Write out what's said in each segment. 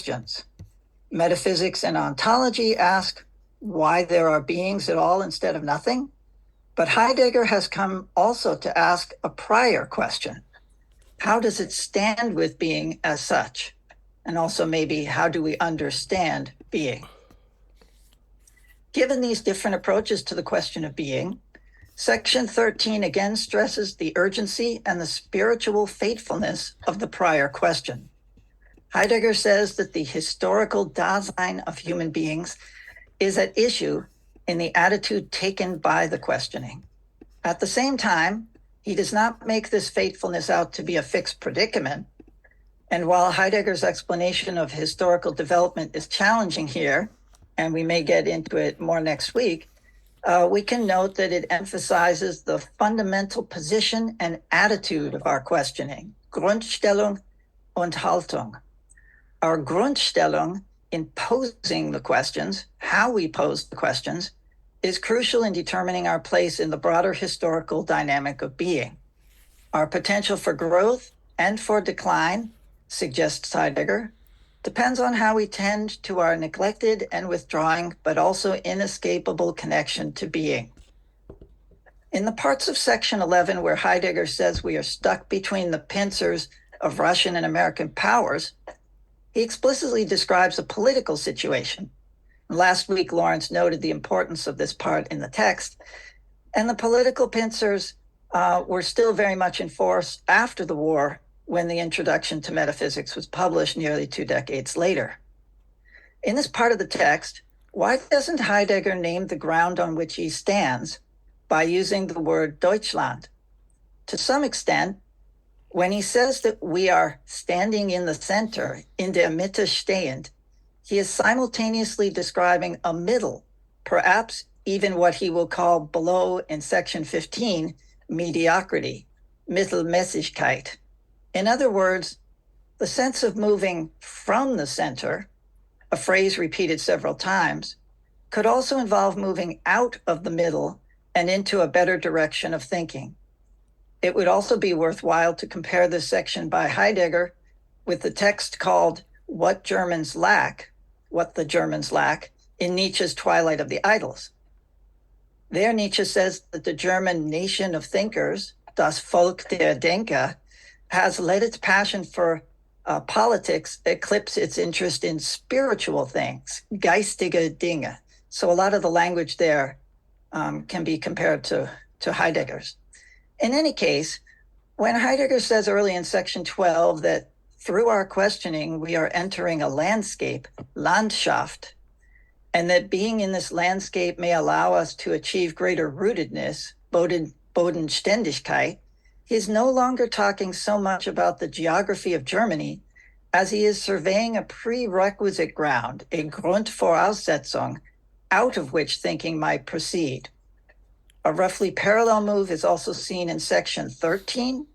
questions. Metaphysics and ontology ask why there are beings at all instead of nothing. But Heidegger has come also to ask a prior question. How does it stand with being as such? And also maybe how do we understand being? Given these different approaches to the question of being, Section 13 again stresses the urgency and the spiritual faithfulness of the prior question. Heidegger says that the historical Dasein of human beings is at issue in the attitude taken by the questioning. At the same time, he does not make this faithfulness out to be a fixed predicament. And while Heidegger's explanation of historical development is challenging here, and we may get into it more next week, we can note that it emphasizes the fundamental position and attitude of our questioning, Grundstellung und Haltung. Our Grundstellung in posing the questions, how we pose the questions, is crucial in determining our place in the broader historical dynamic of being. Our potential for growth and for decline, suggests Heidegger, depends on how we tend to our neglected and withdrawing, but also inescapable connection to being. In the parts of section 11 where Heidegger says we are stuck between the pincers of Russian and American powers, he explicitly describes a political situation. Last week, Lawrence noted the importance of this part in the text, and the political pincers were still very much in force after the war when the introduction to metaphysics was published nearly 2 decades later. In this part of the text, why doesn't Heidegger name the ground on which he stands by using the word Deutschland? To some extent, when he says that we are standing in the center, in der Mitte stehend, he is simultaneously describing a middle, perhaps even what he will call below in section 15, mediocrity, Mittelmäßigkeit. In other words, the sense of moving from the center, a phrase repeated several times, could also involve moving out of the middle and into a better direction of thinking. It would also be worthwhile to compare this section by Heidegger with the text called What the Germans Lack, in Nietzsche's Twilight of the Idols. There, Nietzsche says that the German nation of thinkers, das Volk der Denker, has let its passion for politics eclipse its interest in spiritual things, geistige Dinge. So a lot of the language there can be compared to Heidegger's. In any case, when Heidegger says early in section 12 that through our questioning, we are entering a landscape, Landschaft, and that being in this landscape may allow us to achieve greater rootedness, Bodenständigkeit, he is no longer talking so much about the geography of Germany as he is surveying a prerequisite ground, a Grundvoraussetzung, out of which thinking might proceed. A roughly parallel move is also seen in section 13,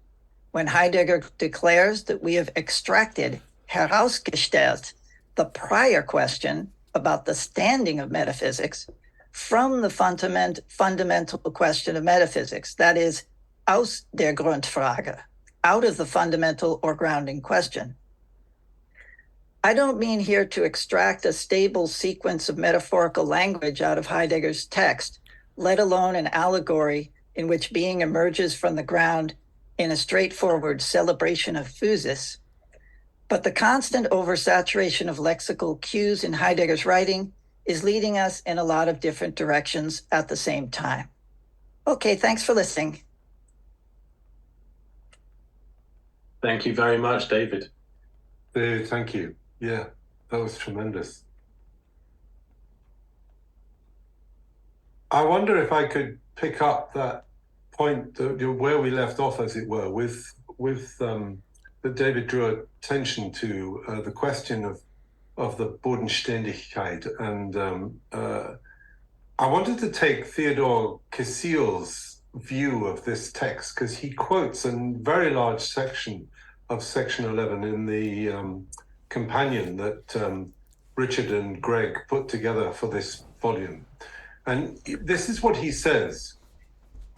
when Heidegger declares that we have extracted, herausgestellt, the prior question about the standing of metaphysics from the fundamental question of metaphysics, that is, aus der Grundfrage, out of the fundamental or grounding question. I don't mean here to extract a stable sequence of metaphorical language out of Heidegger's text, let alone an allegory in which being emerges from the ground in a straightforward celebration of physis. But the constant oversaturation of lexical cues in Heidegger's writing is leading us in a lot of different directions at the same time. Okay, thanks for listening. Thank you very much, David. Thank you. Yeah, that was tremendous. I wonder if I could pick up that point where we left off, as it were, with that David drew attention to the question of the Bodenständigkeit. And I wanted to take Theodor Kessil's view of this text, because he quotes a very large section of section 11 in the companion that Richard and Greg put together for this volume. And this is what he says.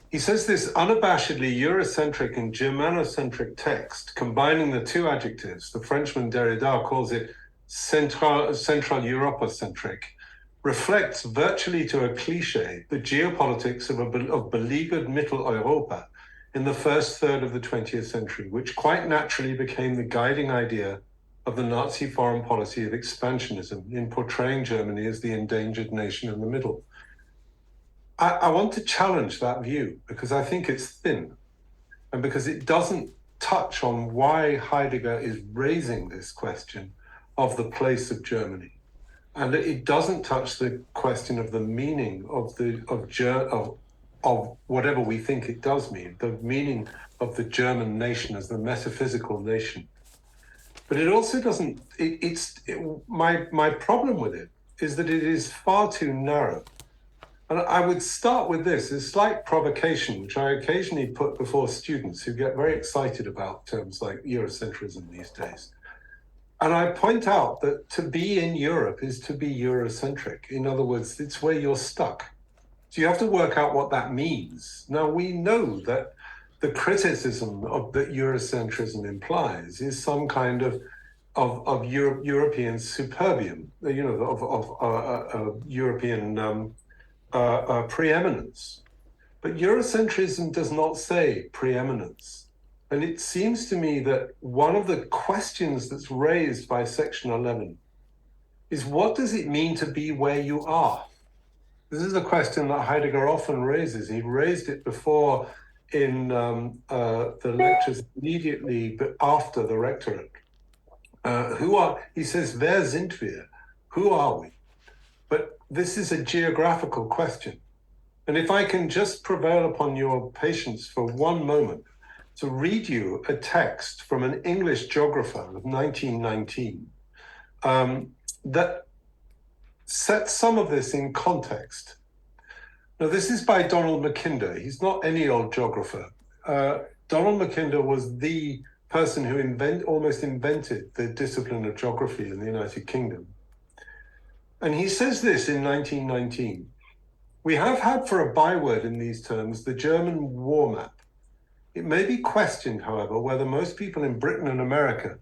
He says this unabashedly Eurocentric and Germanocentric text, combining the two adjectives, the Frenchman Derrida calls it Central Europocentric, reflects virtually to a cliche the geopolitics of beleaguered Middle Europa in the first third of the 20th century, which quite naturally became the guiding idea of the Nazi foreign policy of expansionism in portraying Germany as the endangered nation in the middle. I want to challenge that view because I think it's thin and because it doesn't touch on why Heidegger is raising this question of the place of Germany. And it doesn't touch the question of the meaning of whatever we think it does mean, the meaning of the German nation as the metaphysical nation. But it also doesn't, my problem with it is that it is far too narrow. And I would start with this, a slight provocation, which I occasionally put before students who get very excited about terms like Eurocentrism these days. And I point out that to be in Europe is to be Eurocentric. In other words, it's where you're stuck. So you have to work out what that means. Now, we know that the criticism that Eurocentrism implies is some kind of European superbium, of European preeminence. But Eurocentrism does not say preeminence. And it seems to me that one of the questions that's raised by section 11 is, what does it mean to be where you are? This is a question that Heidegger often raises. He raised it before in the lectures immediately after the rectorate. He says, wer sind wir? Who are we? But this is a geographical question. And if I can just prevail upon your patience for one moment, to read you a text from an English geographer of 1919 that sets some of this in context. Now, this is by Donald Mackinder. He's not any old geographer. Donald Mackinder was the person who almost invented the discipline of geography in the United Kingdom. And he says this in 1919. We have had for a byword in these terms the German war map. It may be questioned, however, whether most people in Britain and America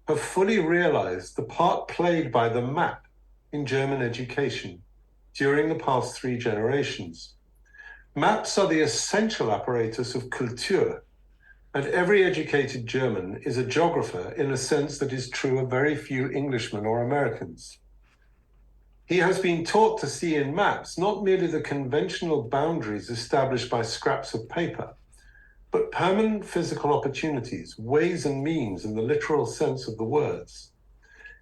have fully realized the part played by the map in German education during the past 3 generations. Maps are the essential apparatus of Kultur, and every educated German is a geographer in a sense that is true of very few Englishmen or Americans. He has been taught to see in maps not merely the conventional boundaries established by scraps of paper, but permanent physical opportunities, ways and means in the literal sense of the words.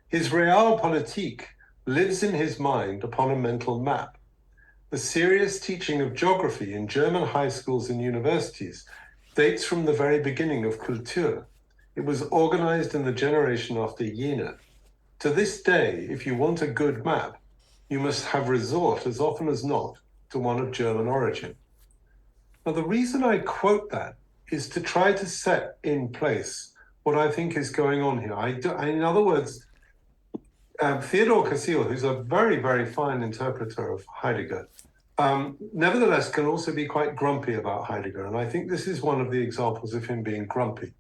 His Realpolitik lives in his mind upon a mental map. The serious teaching of geography in German high schools and universities dates from the very beginning of Kultur. It was organized in the generation after Jena. To this day, if you want a good map, you must have resort as often as not to one of German origin. Now, the reason I quote that is to try to set in place what I think is going on here. In other words, Theodor Casil, who's a very, very fine interpreter of Heidegger, nevertheless can also be quite grumpy about Heidegger. And I think this is one of the examples of him being grumpy,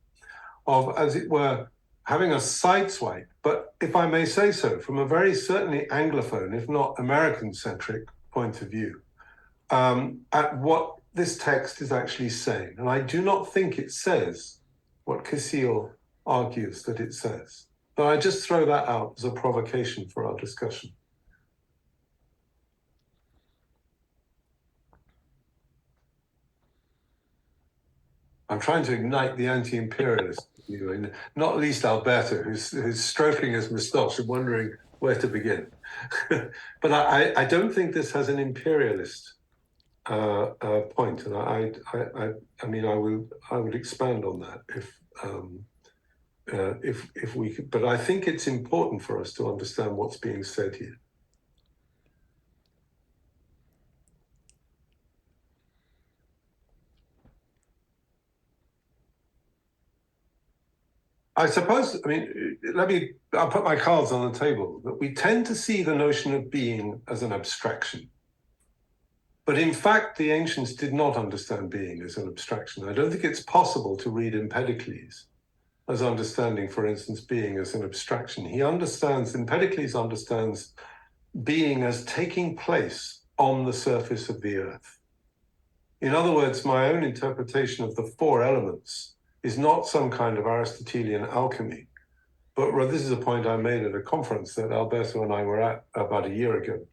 of, as it were, having a sideswipe, but if I may say so, from a very certainly Anglophone, if not American-centric point of view, at what this text is actually saying. And I do not think it says what Casil argues that it says. But I just throw that out as a provocation for our discussion. I'm trying to ignite the anti-imperialist, not least Alberto, who's stroking his moustache and wondering where to begin. But I don't think this has an imperialist point, and I mean I would expand on that if we could. But I think it's important for us to understand what's being said here. I suppose, I'll put my cards on the table, that we tend to see the notion of being as an abstraction. But in fact, the ancients did not understand being as an abstraction. I don't think it's possible to read Empedocles as understanding, for instance, being as an abstraction. Empedocles understands being as taking place on the surface of the earth. In other words, my own interpretation of the four elements is not some kind of Aristotelian alchemy, but this is a point I made at a conference that Alberto and I were at about a year ago.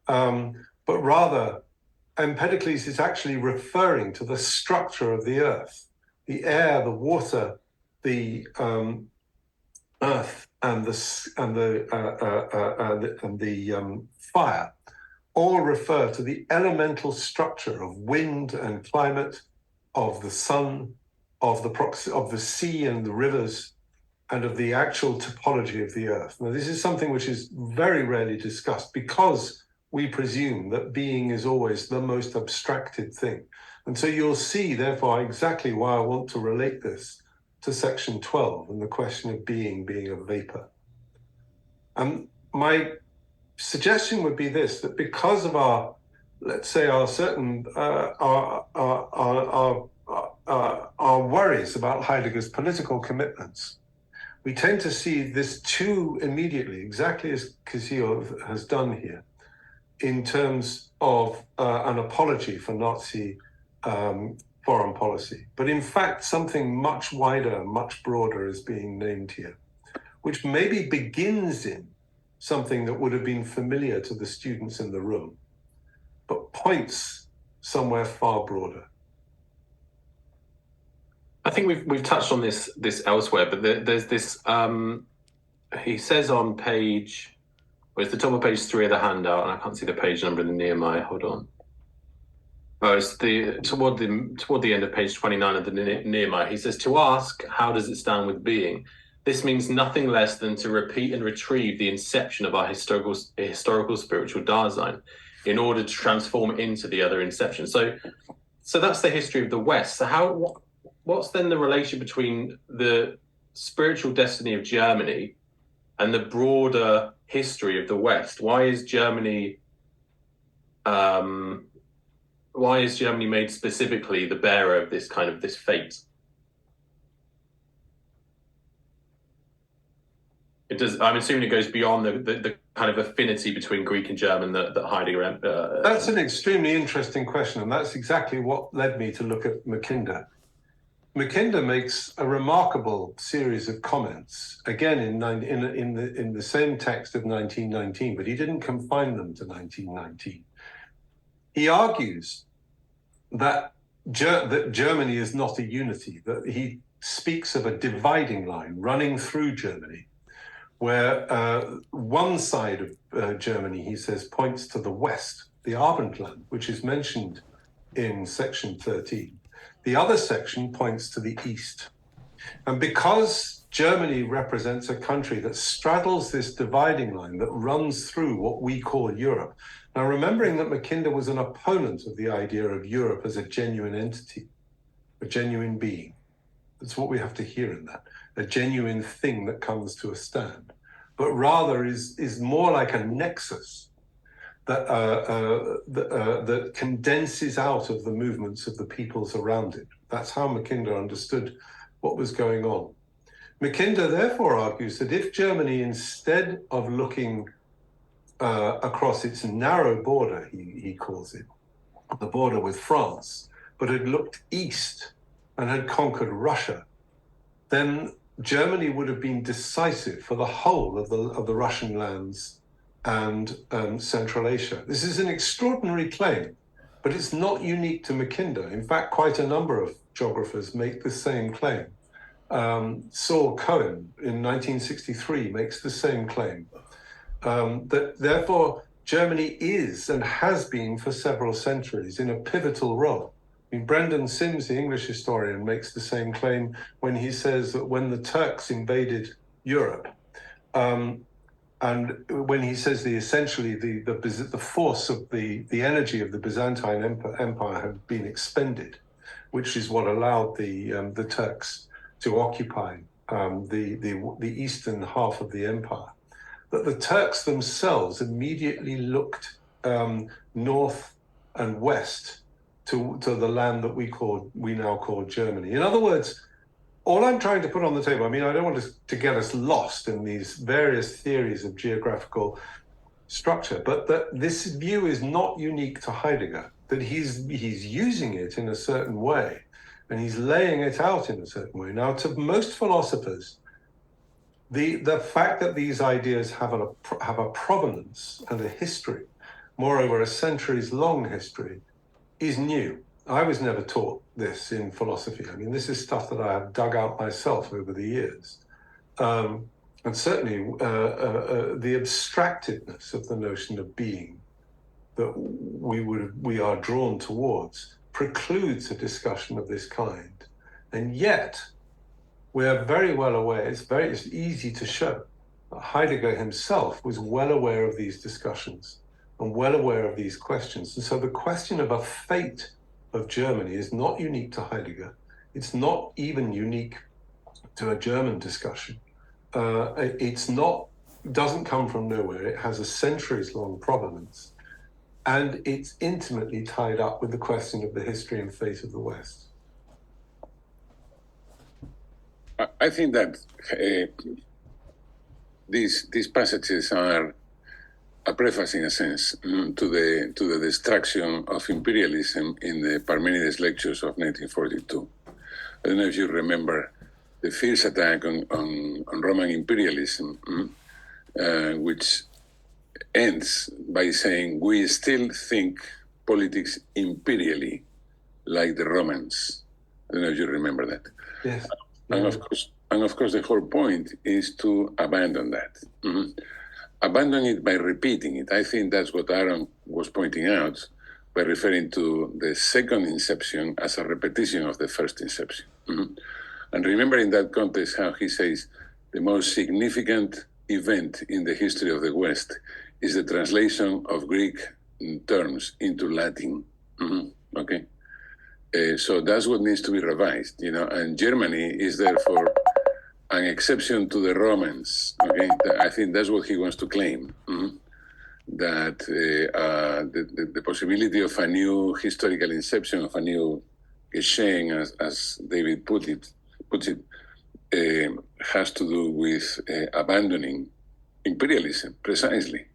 But rather, Empedocles is actually referring to the structure of the earth, the air, the water, the earth, and the fire. All refer to the elemental structure of wind and climate, of the sun, of the sea and the rivers, and of the actual topology of the earth. Now, this is something which is very rarely discussed because we presume that being is always the most abstracted thing. And so you'll see, therefore, exactly why I want to relate this to section 12 and the question of being a vapor. My suggestion would be this, that because of our, let's say, our certain, our worries about Heidegger's political commitments, we tend to see this too immediately, exactly as Kizio has done here, in terms of an apology for Nazi foreign policy. But in fact, something much wider, much broader is being named here, which maybe begins in something that would have been familiar to the students in the room, but points somewhere far broader. I think we've touched on this elsewhere, but there's this. He says on page, well, it's the top of page 3 of the handout, and I can't see the page number in the Nehemiah. Hold on. Oh, it's toward the end of page 29 of the Nehemiah. He says, to ask, how does it stand with being? This means nothing less than to repeat and retrieve the inception of our historical spiritual Dasein in order to transform it into the other inception. So that's the history of the West. So what's then the relation between the spiritual destiny of Germany and the broader history of the West? Why is Germany made specifically the bearer of this fate? I'm assuming it goes beyond the kind of affinity between Greek and German that Heidegger. That's an extremely interesting question, and that's exactly what led me to look at Mackinder. Mackinder makes a remarkable series of comments, again in the same text of 1919, but he didn't confine them to 1919. He argues that Germany is not a unity, that he speaks of a dividing line running through Germany, where one side of Germany, he says, points to the west, the Abendland, which is mentioned in section 13. The other section points to the east. And because Germany represents a country that straddles this dividing line that runs through what we call Europe. Now, remembering that Mackinder was an opponent of the idea of Europe as a genuine entity, a genuine being. That's what we have to hear in that, a genuine thing that comes to a stand, but rather is more like a nexus that condenses out of the movements of the peoples around it. That's how Mackinder understood what was going on. Mackinder therefore argues that if Germany, instead of looking across its narrow border, he calls it, the border with France, but had looked east and had conquered Russia, then Germany would have been decisive for the whole of the Russian lands and Central Asia. This is an extraordinary claim, but it's not unique to Mackinder. In fact, quite a number of geographers make the same claim. Saul Cohen in 1963 makes the same claim, that therefore Germany is and has been for several centuries in a pivotal role. I mean, Brendan Sims, the English historian, makes the same claim when he says that when the Turks invaded Europe, and when he says essentially the force of the energy of the Byzantine Empire had been expended, which is what allowed the Turks to occupy the eastern half of the empire, that the Turks themselves immediately looked north and west to the land that we now call Germany. In other words, all I'm trying to put on the table, I mean, I don't want to get us lost in these various theories of geographical structure, but that this view is not unique to Heidegger, that he's using it in a certain way, and he's laying it out in a certain way. Now, to most philosophers, the fact that these ideas have a provenance and a history, moreover, a centuries-long history, is new. I was never taught this in philosophy. I mean, this is stuff that I have dug out myself over the years. And certainly the abstractedness of the notion of being that we are drawn towards precludes a discussion of this kind. And yet, we are very well aware, it's easy to show that Heidegger himself was well aware of these discussions and well aware of these questions. And so the question of a fate of Germany is not unique to Heidegger. It's not even unique to a German discussion. Doesn't come from nowhere. It has a centuries-long provenance, and it's intimately tied up with the question of the history and fate of the West. I think that these passages are a preface, in a sense, to the destruction of imperialism in the Parmenides lectures of 1942. I don't know if you remember the fierce attack on Roman imperialism, which ends by saying we still think politics imperially like the Romans. I don't know if you remember that. Yes. And of course, the whole point is to abandon that. Abandon it by repeating it. I think that's what Aaron was pointing out by referring to the second inception as a repetition of the first inception. And remember in that context how he says the most significant event in the history of the West is the translation of Greek terms into Latin. Okay? So that's what needs to be revised, and Germany is therefore an exception to the Romans. Okay, I think that's what he wants to claim. That the possibility of a new historical inception, of a new Geschehen, as David puts it, has to do with abandoning imperialism, precisely.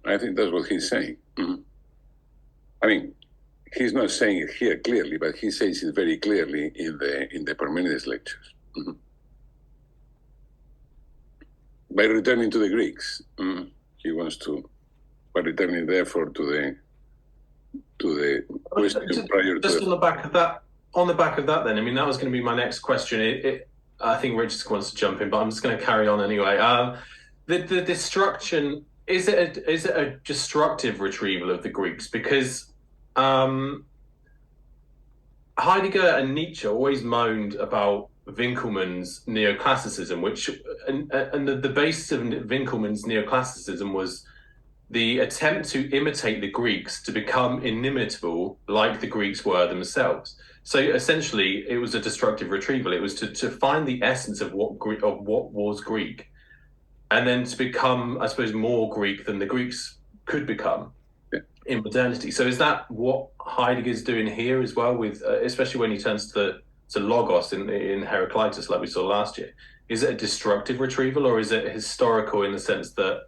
I think that's what he's saying. I mean, he's not saying it here clearly, but he says it very clearly in the Parmenides lectures. By returning to the Greeks, he wants to, by returning therefore to the question prior to just on the back of that. On the back of that, then, I mean, that was going to be my next question. I think Richard wants to jump in, but I'm just going to carry on anyway. The destruction, is it a destructive retrieval of the Greeks? Because Heidegger and Nietzsche always moaned about Winckelmann's neoclassicism, and the basis of Winckelmann's neoclassicism was the attempt to imitate the Greeks, to become inimitable like the Greeks were themselves. So essentially, it was a destructive retrieval. It was to find the essence of what was Greek, and then to become, I suppose, more Greek than the Greeks could become in modernity. So is that what Heidegger's doing here as well, with especially when he turns to Logos in Heraclitus, like we saw last year? Is it a destructive retrieval, or is it historical in the sense that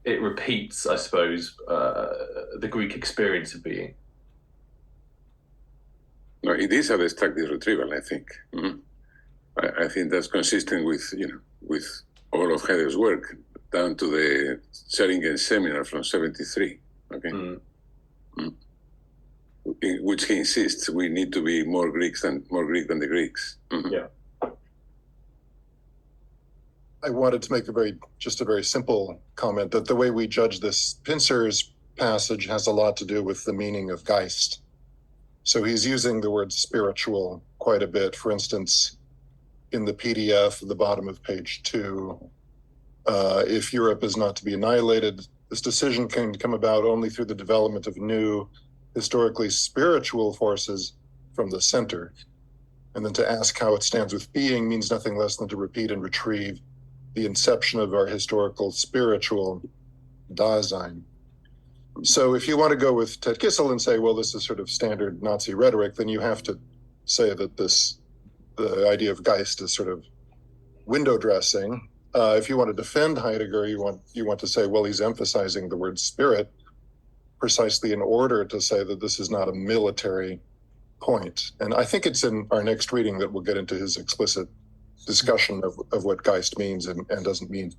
it repeats, I suppose, the Greek experience of being? No, it is a destructive retrieval, I think. I think that's consistent with all of Heidegger's work, down to the Scheringen seminar from '73. Okay, in which he insists we need to be more Greek than the Greeks. Yeah. I wanted to make a very simple comment that the way we judge this Pincer's passage has a lot to do with the meaning of Geist. So he's using the word spiritual quite a bit. For instance, in the PDF at the bottom of page 2, if Europe is not to be annihilated, this decision can come about only through the development of new, historically spiritual forces from the center. And then to ask how it stands with being means nothing less than to repeat and retrieve the inception of our historical spiritual Dasein. So if you want to go with Ted Kissel and say, well, this is sort of standard Nazi rhetoric, then you have to say that this the idea of Geist is sort of window dressing. If you want to defend Heidegger, you want to say, well, he's emphasizing the word spirit precisely in order to say that this is not a military point. And I think it's in our next reading that we'll get into his explicit discussion of what Geist means and doesn't mean.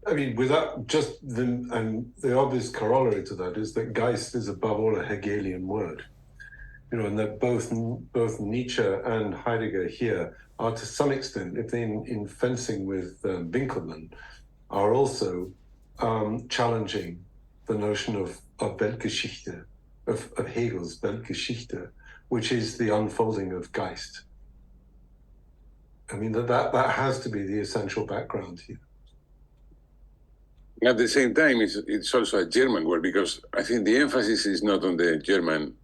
I mean, without just the obvious corollary to that is that Geist is above all a Hegelian word, and that both Nietzsche and Heidegger here are to some extent, if they in fencing with Winkelmann, are also challenging the notion of Weltgeschichte, of Hegel's Weltgeschichte, which is the unfolding of Geist. I mean, that has to be the essential background here. At the same time, it's also a German word, because I think the emphasis is not on the German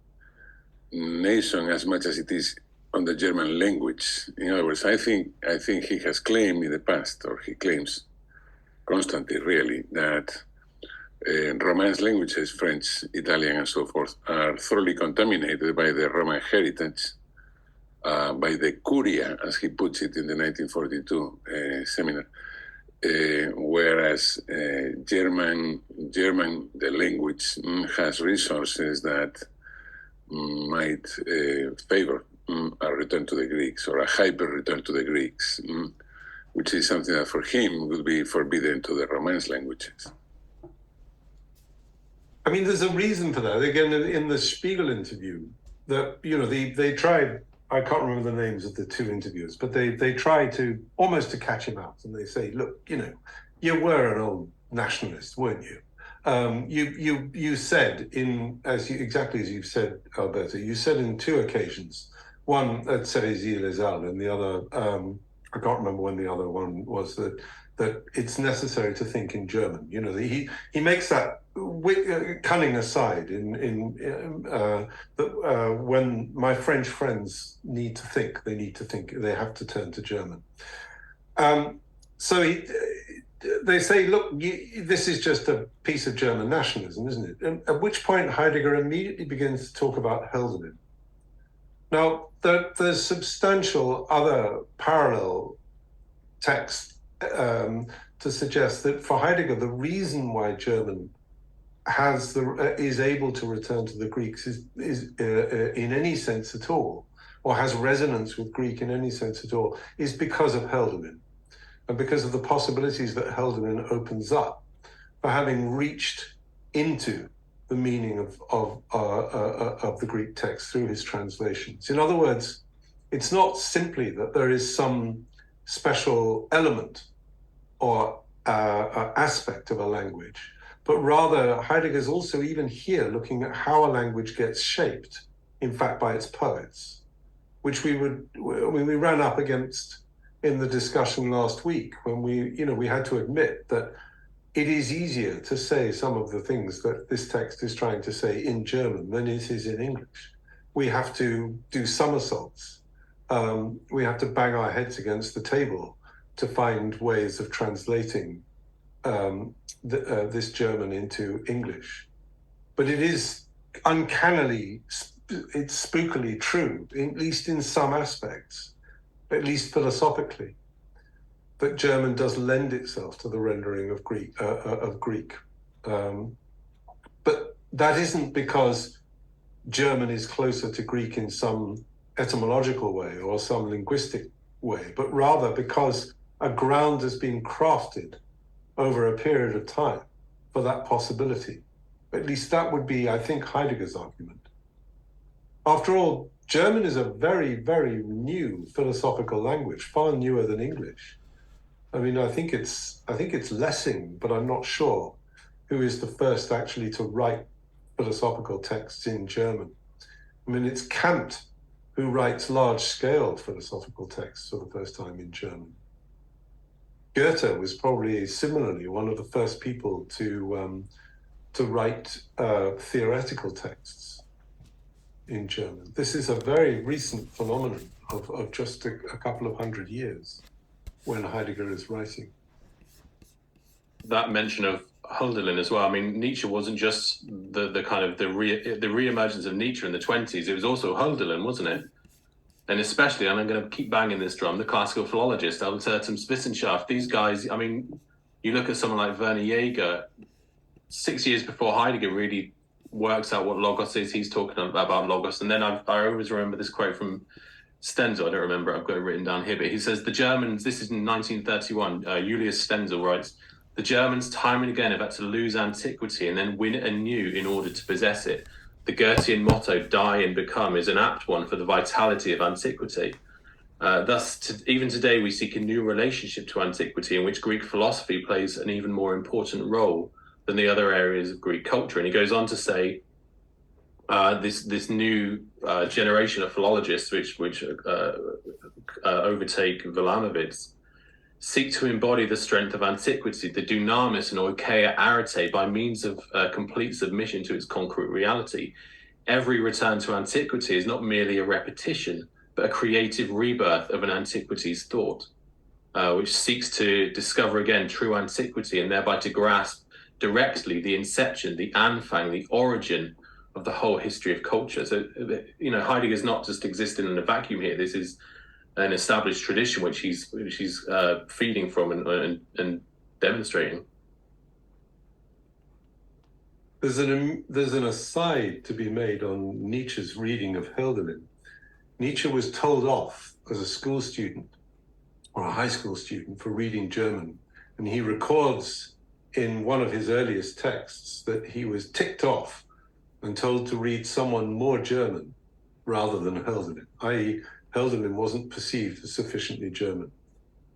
nation as much as it is on the German language. In other words, I think he has claimed in the past, or he claims constantly, really, that Romance languages, French, Italian, and so forth, are thoroughly contaminated by the Roman heritage, by the Curia, as he puts it in the 1942 seminar. Whereas German, the language, has resources that might favor a return to the Greeks, or a hyper return to the Greeks, which is something that for him would be forbidden to the Romance languages. I mean, there's a reason for that. Again, in the Spiegel interview, that they tried. I can't remember the names of the two interviewers, but they try to almost to catch him out, and they say, "Look, you were an old nationalist, weren't you? You said exactly as you've said, Alberto. You said in two occasions, one at Cerisy-les-Halles, and the other, I can't remember when the other one was, that it's necessary to think in German. He makes that cunning aside when my French friends need to think, they have to turn to German. So they say, look, this is just a piece of German nationalism, isn't it? And at which point Heidegger immediately begins to talk about Hölderlin. Now, there's substantial other parallel text to suggest that for Heidegger, the reason why German is able to return to the Greeks is in any sense at all, or has resonance with Greek in any sense at all, is because of Hölderlin, and because of the possibilities that Hölderlin opens up for having reached into the meaning of the Greek text through his translations. In other words, it's not simply that there is some special element or aspect of a language, but rather Heidegger's also even here looking at how a language gets shaped, in fact, by its poets, which we ran up against in the discussion last week, when we had to admit that it is easier to say some of the things that this text is trying to say in German than it is in English. We have to do somersaults. We have to bang our heads against the table to find ways of translating this German into English. But it is uncannily, it's spookily true, at least in some aspects, at least philosophically, that German does lend itself to the rendering of Greek. But that isn't because German is closer to Greek in some etymological way or some linguistic way, but rather because a ground has been crafted over a period of time for that possibility. At least that would be, I think, Heidegger's argument. After all, German is a very, very new philosophical language, far newer than English. I mean, I think it's Lessing, but I'm not sure, who is the first actually to write philosophical texts in German. I mean, it's Kant who writes large-scale philosophical texts for the first time in German. Goethe was probably similarly one of the first people to write theoretical texts in German. This is a very recent phenomenon of just a couple of hundred years when Heidegger is writing. that mention of Hölderlin as well. I mean, Nietzsche wasn't just the kind of the reemergence of Nietzsche in the 20s. It was also Hölderlin, wasn't it? And especially, and I'm going to keep banging this drum, the classical philologist, Albertus Wissenschaft. These guys, I mean, you look at someone like Werner Jaeger, 6 years before Heidegger really works out what logos is. He's talking about logos. And then I always remember this quote from Stenzel. I don't remember, I've got it written down here, but he says the Germans, this is in 1931, Julius Stenzel writes, the Germans time and again have had to lose antiquity and then win it anew in order to possess it. The Goethean motto, die and become, is an apt one for the vitality of antiquity. Thus, even today, we seek a new relationship to antiquity in which Greek philosophy plays an even more important role than the other areas of Greek culture. And he goes on to say, this new generation of philologists, which overtake Wilamowitz, seek to embody the strength of antiquity, the dunamis and oikeia arete, by means of complete submission to its concrete reality. Every return to antiquity is not merely a repetition, but a creative rebirth of an antiquity's thought, which seeks to discover again true antiquity and thereby to grasp directly the inception, the Anfang, the origin of the whole history of culture. So, you know, Heidegger's not just existing in a vacuum here. This is an established tradition which he's feeding from and demonstrating. There's an aside to be made on Nietzsche's reading of Hölderlin. Nietzsche was told off as a school student or a high school student for reading German, and he records in one of his earliest texts that he was ticked off and told to read someone more German rather than Hölderlin, i.e. Hölderlin wasn't perceived as sufficiently German.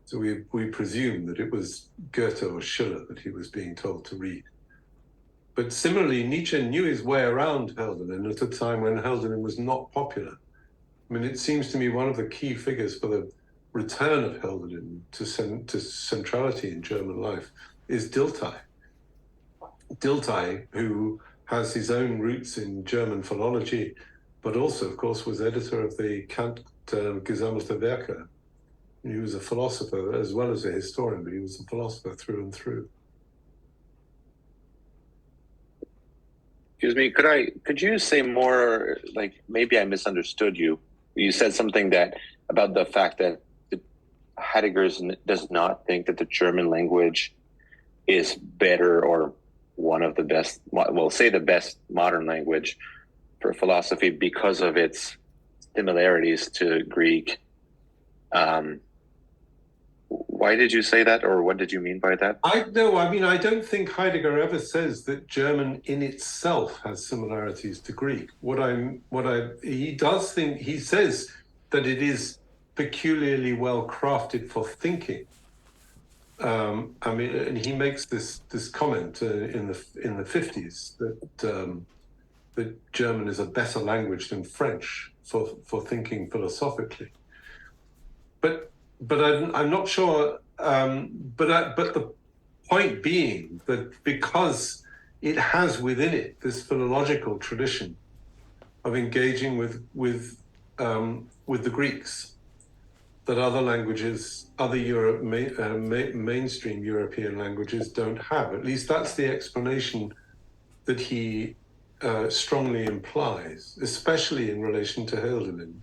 So we presume that it was Goethe or Schiller that he was being told to read. But similarly, Nietzsche knew his way around Hölderlin at a time when Hölderlin was not popular. I mean, it seems to me one of the key figures for the return of Hölderlin to centrality in German life is Dilthey. Dilthey, who has his own roots in German philology, but also, of course, was editor of the Kant Gesammelte Werke. He was a philosopher as well as a historian, but he was a philosopher through and through. Excuse me, could you say more, like maybe I misunderstood you. You said something about the fact that Heidegger does not think that the German language is better or one of the best, well, say the best modern language for philosophy because of its similarities to Greek. Why did you say that, or what did you mean by that? I don't think Heidegger ever says that German in itself has similarities to Greek. He says that it is peculiarly well crafted for thinking. And he makes this comment in the 50s that German is a better language than French for thinking philosophically. But I'm not sure. But the point being that because it has within it this philological tradition of engaging with the Greeks, that other languages, other mainstream European languages don't have. At least that's the explanation that he strongly implies, especially in relation to Hölderlin,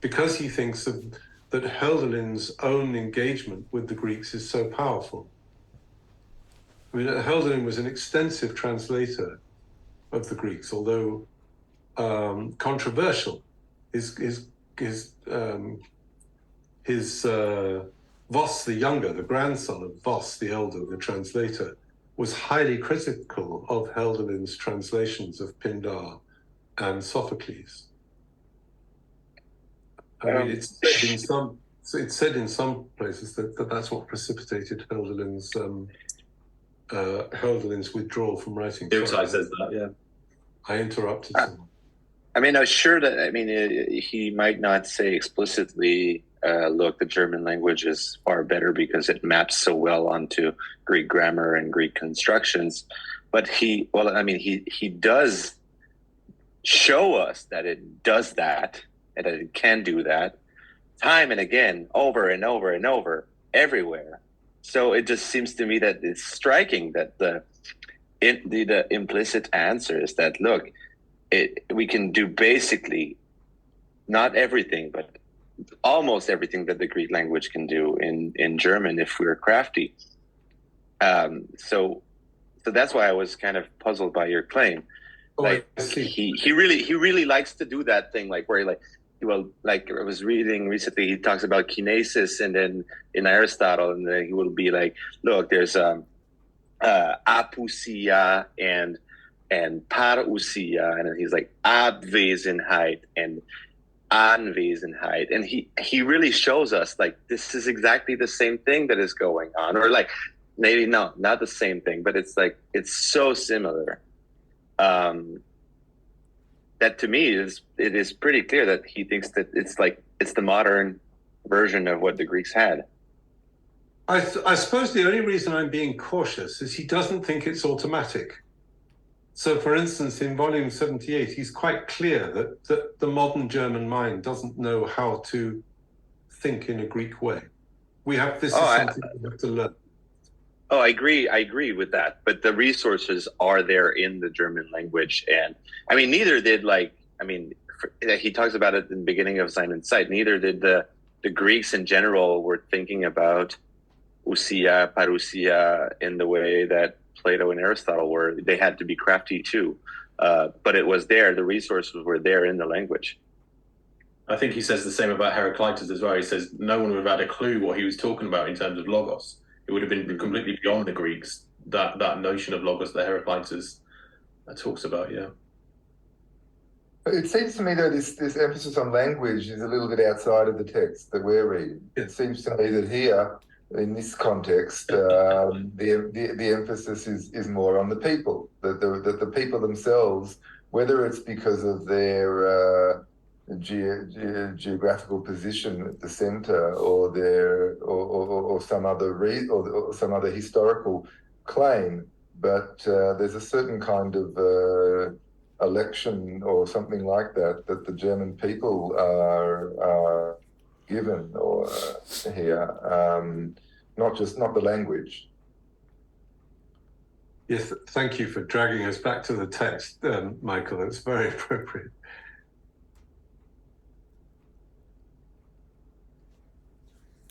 because he thinks that Hölderlin's own engagement with the Greeks is so powerful. I mean, Hölderlin was an extensive translator of the Greeks, although controversial. His Voss the younger, the grandson of Voss the elder, the translator, was highly critical of Hölderlin's translations of Pindar and Sophocles. I mean, it's said in some places that that's what precipitated Hölderlin's withdrawal from writing. Dilthey says that, yeah. I interrupted someone. I mean, I'm sure that, he might not say explicitly, look, the German language is far better because it maps so well onto Greek grammar and Greek constructions. But he does show us that it does that, and that it can do that time and again, over and over and over, everywhere. So it just seems to me that it's striking that the implicit answer is that, look, we can do basically not everything, but almost everything that the Greek language can do in German if we're crafty. So that's why I was kind of puzzled by your claim. Like he really likes to do that thing, like where he like I was reading recently, he talks about kinesis, and then in Aristotle, and then he will be like, look, there's Apusia and Parousia, and then he's like Abwesenheit and Anwesenheit, and he really shows us like this is exactly the same thing that is going on, or like maybe not the same thing, but it's like it's so similar. That to me it is pretty clear that he thinks that it's the modern version of what the Greeks had. I suppose the only reason I'm being cautious is he doesn't think it's automatic. So, for instance, in volume 78, he's quite clear that the modern German mind doesn't know how to think in a Greek way. This is something we have to learn. Oh, I agree with that. But the resources are there in the German language. And I mean, neither did he talks about it in the beginning of Sein und Zeit, neither did the Greeks in general were thinking about ousia, parousia in the way that Plato and Aristotle were. They had to be crafty too. But it was there. The resources were there in the language. I think he says the same about Heraclitus as well. He says no one would have had a clue what he was talking about in terms of logos. It would have been completely beyond the Greeks, that notion of logos that Heraclitus talks about, yeah. It seems to me that this emphasis on language is a little bit outside of the text that we're reading. It seems to me that here, in this context, the emphasis is more on the people, that the people themselves, whether it's because of their geographical position at the center, or some other historical claim, but there's a certain kind of election or something like that the German people are given or here, not the language. Yes, thank you for dragging us back to the text, Michael. It's very appropriate.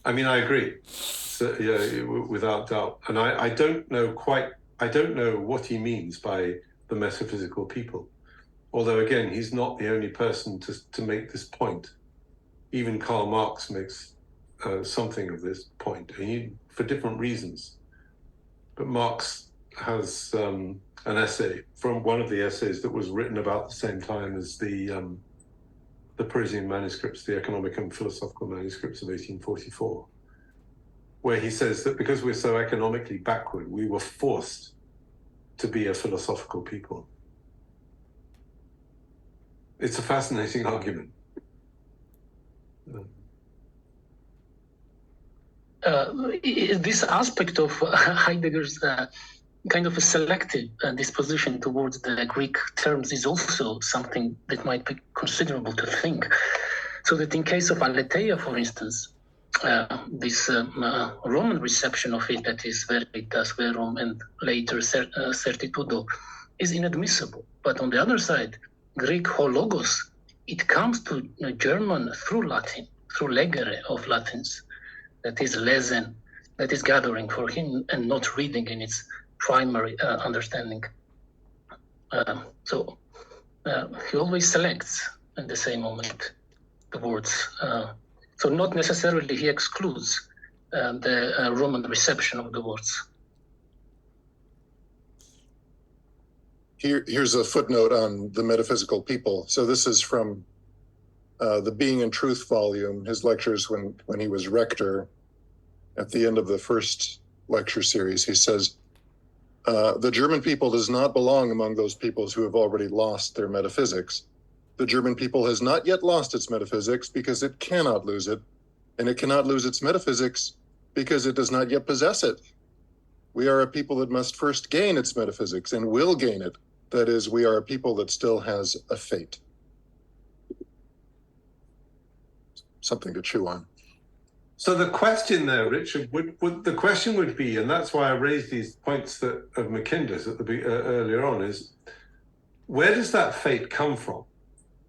I mean, I agree, so, yeah, without doubt. And I don't know what he means by the metaphysical people. Although, again, he's not the only person to make this point. Even Karl Marx makes something of this point, for different reasons. But Marx has an essay from one of the essays that was written about the same time as the Parisian manuscripts, the economic and philosophical manuscripts of 1844, where he says that because we're so economically backward, we were forced to be a philosophical people. It's a fascinating argument. This aspect of Heidegger's kind of a selective disposition towards the Greek terms is also something that might be considerable to think. So that in case of aletheia, for instance, this Roman reception of it, that is veritas verum and later certitudo, is inadmissible. But on the other side, Greek hologos, it comes to German through Latin, through legere of Latins, that is lesen, that is gathering for him and not reading in its primary understanding. So he always selects at the same moment the words. So not necessarily he excludes the Roman reception of the words. Here's a footnote on the metaphysical people. So this is from the Being and Truth volume, his lectures when he was rector. At the end of the first lecture series, he says, the German people does not belong among those peoples who have already lost their metaphysics. The German people has not yet lost its metaphysics because it cannot lose it, and it cannot lose its metaphysics because it does not yet possess it. We are a people that must first gain its metaphysics and will gain it. That is, we are a people that still has a fate. Something to chew on. So the question there, Richard, would the question would be, and that's why I raised these points of Mackinder's earlier on, is where does that fate come from,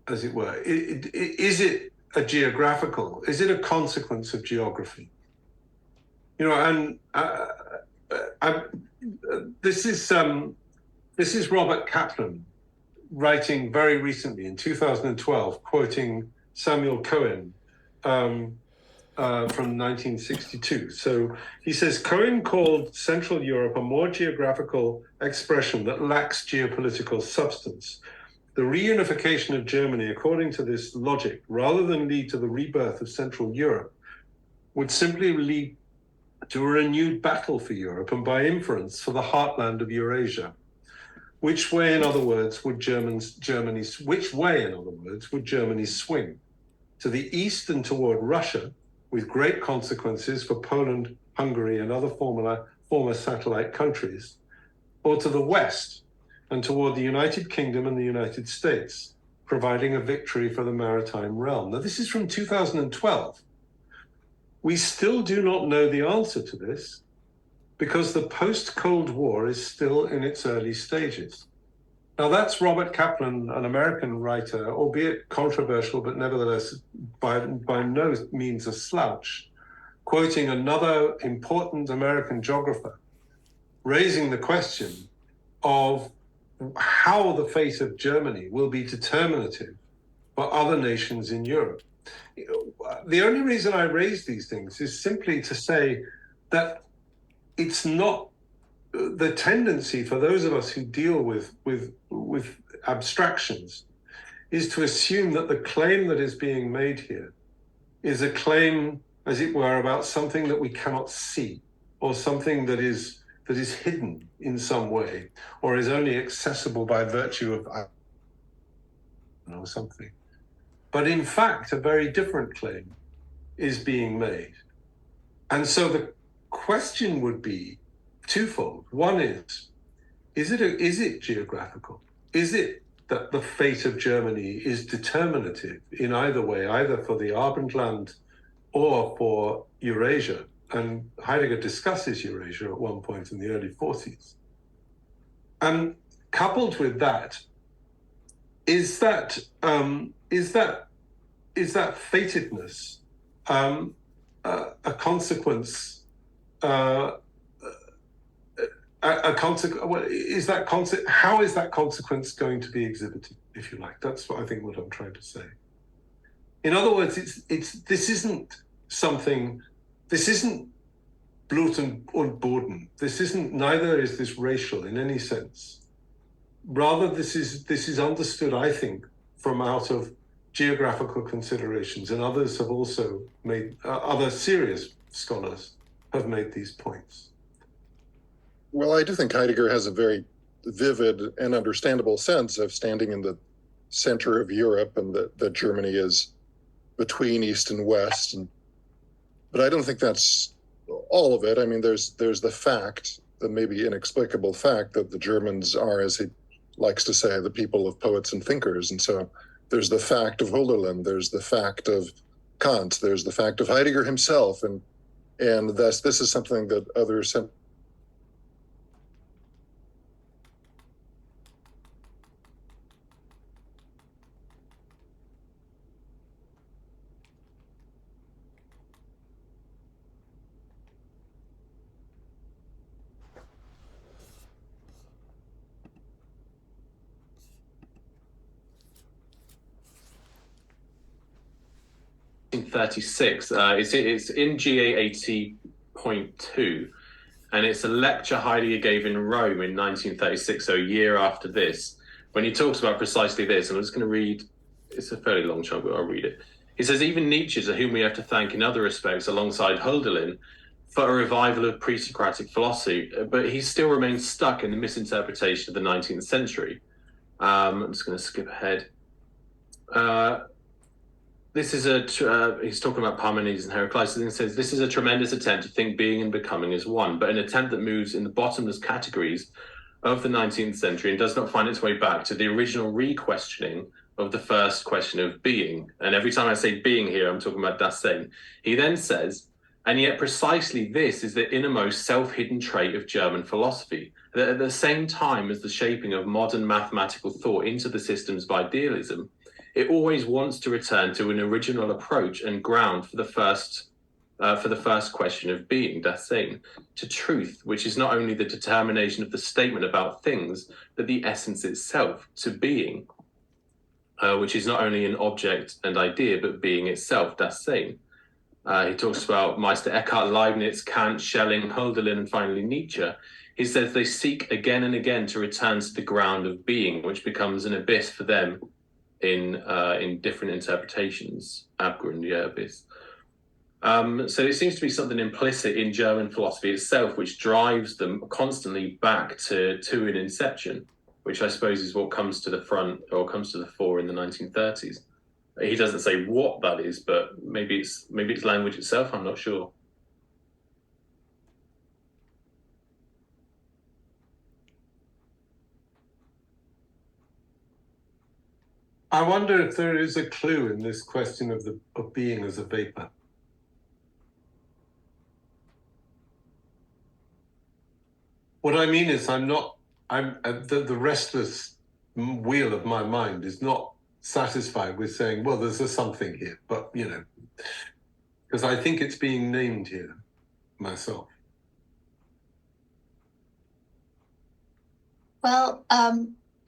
as it were? Is it a geographical? Is it a consequence of geography? You know, and this is Robert Kaplan writing very recently in 2012, quoting Samuel Cohen. From 1962. So he says, Cohen called Central Europe a more geographical expression that lacks geopolitical substance. The reunification of Germany, according to this logic, rather than lead to the rebirth of Central Europe, would simply lead to a renewed battle for Europe and by inference for the heartland of Eurasia. Which way, in other words, would Germany swing? To the east and toward Russia, with great consequences for Poland, Hungary, and other former satellite countries, or to the west and toward the United Kingdom and the United States, providing a victory for the maritime realm. Now, this is from 2012. We still do not know the answer to this because the post-Cold War is still in its early stages. Now, that's Robert Kaplan, an American writer, albeit controversial, but nevertheless by no means a slouch, quoting another important American geographer, raising the question of how the fate of Germany will be determinative for other nations in Europe. The only reason I raise these things is simply to say that it's not the tendency for those of us who deal with abstractions is to assume that the claim that is being made here is a claim, as it were, about something that we cannot see, or something that is hidden in some way, or is only accessible by virtue of or something. But in fact, a very different claim is being made. And so the question would be twofold. One is it geographical? Is it that the fate of Germany is determinative in either way, either for the Abendland or for Eurasia? And Heidegger discusses Eurasia at one point in the early 40s. And coupled with that, is that fatedness a consequence? How is that consequence going to be exhibited, if you like? That's what I think what I'm trying to say. In other words, this isn't Blut und Boden. Neither is this racial in any sense. Rather, this is understood, I think, from out of geographical considerations, and others have also made, other serious scholars have made these points. Well, I do think Heidegger has a very vivid and understandable sense of standing in the center of Europe and that Germany is between East and West. But I don't think that's all of it. I mean, there's the fact, the maybe inexplicable fact that the Germans are, as he likes to say, the people of poets and thinkers. And so there's the fact of Hölderlin, there's the fact of Kant, there's the fact of Heidegger himself. And thus, this is something that others have. In 36, it's in GA 80.2, and it's a lecture Heidegger gave in Rome in 1936, so a year after this, when he talks about precisely this. And I'm just going to read, it's a fairly long chunk, but I'll read it. He says, even Nietzsche, to whom we have to thank in other respects alongside Hölderlin for a revival of pre-Socratic philosophy, but he still remains stuck in the misinterpretation of the 19th century. I'm just going to skip ahead. This is he's talking about Parmenides and Heraclitus, and he says, this is a tremendous attempt to think being and becoming as one, but an attempt that moves in the bottomless categories of the 19th century and does not find its way back to the original re-questioning of the first question of being. And every time I say being here, I'm talking about das Sein. He then says, And yet precisely this is the innermost self-hidden trait of German philosophy, that at the same time as the shaping of modern mathematical thought into the systems of idealism, it always wants to return to an original approach and ground for the first question of being, das Sein, to truth, which is not only the determination of the statement about things, but the essence itself, to being, which is not only an object and idea, but being itself, das Sein. He talks about Meister Eckhart, Leibniz, Kant, Schelling, Hölderlin, and finally Nietzsche. He says they seek again and again to return to the ground of being, which becomes an abyss for them in different interpretations. Abgrund, yeah, abyss. So it seems to be something implicit in German philosophy itself, which drives them constantly back to an inception, which I suppose is what comes to the front or comes to the fore in the 1930s. He doesn't say what that is, but maybe it's language itself. I'm not sure. I wonder if there is a clue in this question of being as a vapor. What I mean is, the restless wheel of my mind is not satisfied with saying, well, there's a something here, but because I think it's being named here myself. Well,